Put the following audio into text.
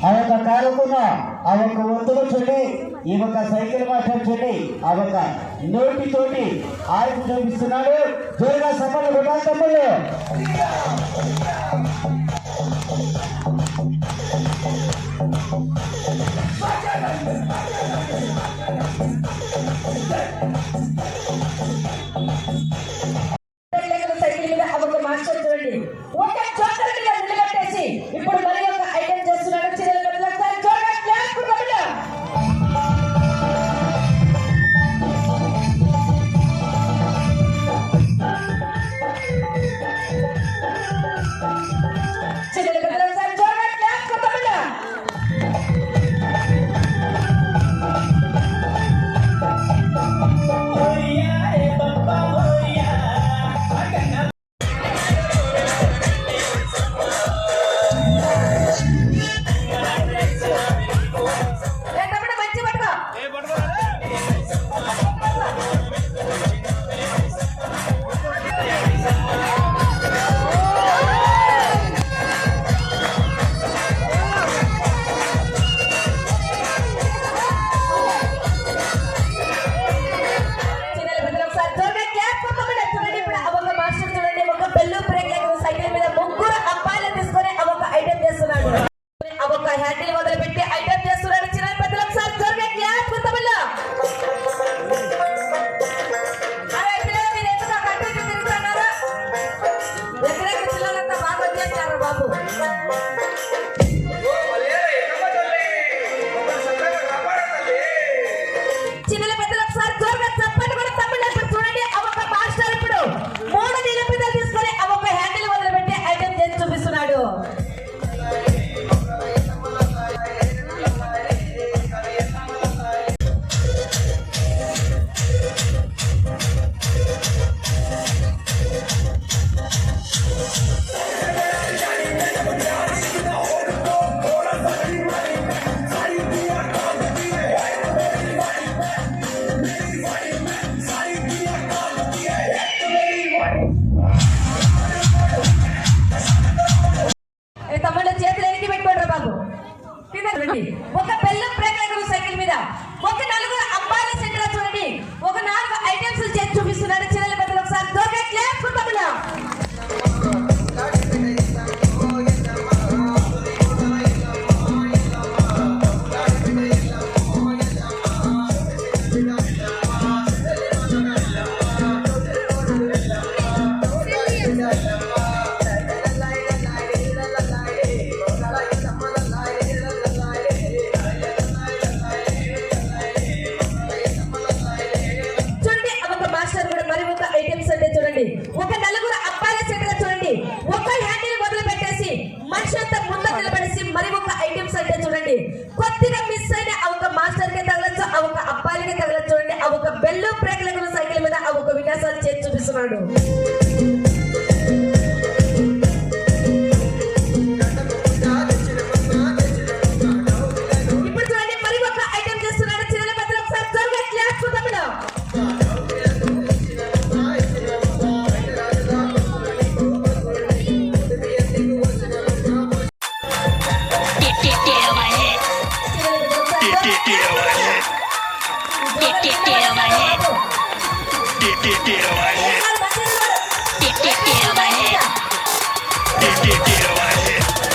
ఆ యొక్క కారుకున్న ఆ యొక్క ఒత్తులు చూడండి, ఈ యొక్క సైకిల్ మాస్టర్ చూడండి, ఆ యొక్క నోటితోటి ఆయన చూపిస్తున్నాడు. జోరుగా సఫలు కొట్టాలి తమ్ముళ్ళు. సైకిల్ మీద ఒక మాస్టర్ చూడండి, ఒక చోకర్ మీద నిలబెట్టేసి ఇప్పుడు మరి ఒక ఐటెం చేస్తున్నాడు. హ్యాండిల్ మొదలుపెట్టి ఐటమ్ చేస్తున్నాడు. చిన్న పెద్దలు ఒకసారి జోరుగా క్లాప్ కొట్టమల్లా. అరే పిల్లలు మీరు ఎందుకు కట్టు తిరుగుతున్నారు? ఎక్కడెక్కడ పిల్లలంతా బాగా వచ్చేసారు బాబు. చిన్న పెద్దలు ఒకసారి జోరుగా చప్పట్లు కూడా తమ్ముళ్ళు. ఇప్పుడు చూడండి, ఆ ఒక మాస్టర్ ఇప్పుడు 3 నీళ్ళ పిల్లలు తీసుకొని ఆ ఒక హ్యాండిల్ మొదలుపెట్టి ఐటమ్ చేసి చూపిస్తున్నాడు. తమ్ముళ్ళ చేతులు ఎనికి పెట్టుకోండి బాబు. ఒక బెల్లం ప్రేక్షకులు సైకిల్ మీద ఒక 4 అబ్బాయిల సెంటర్ చూడండి, ఒక 4 ఐటమ్స్ చేసి చూపిస్తున్నాడు. చిన్నల పెద్దలు ఒకసారి దొరక క్లాప్ కొట్టమల్లా. చూడండి, ఒక 4 అబ్బాయిల సెంటర్ చూడండి, ఒక హ్యాండిల్ మొదలు పెట్టేసి మనిషి అంతా ముందు నిలబడేసి మరి ఒక ఐటమ్స్ అంటే చూడండి, కొద్దిగా మిస్ అయిన ఆ ఒక మాస్టర్ కి తగలచ్చు, ఆ ఒక అబ్బాయిలకి తగలచ్చు. చూడండి, ఆ ఒక బెల్లు ప్రేక్షకుల సైకిల్ మీద ఆ ఒక విన్యాసాలు చేసి చూపిస్తున్నాడు. ఇప్పుడు చూడండి, మరి ఒక ఐటమ్ చేస్తున్నాడు. చిన్న పెద్దలు ఒకసారి త్వరగా క్లాస్ తమ్ముడు. Get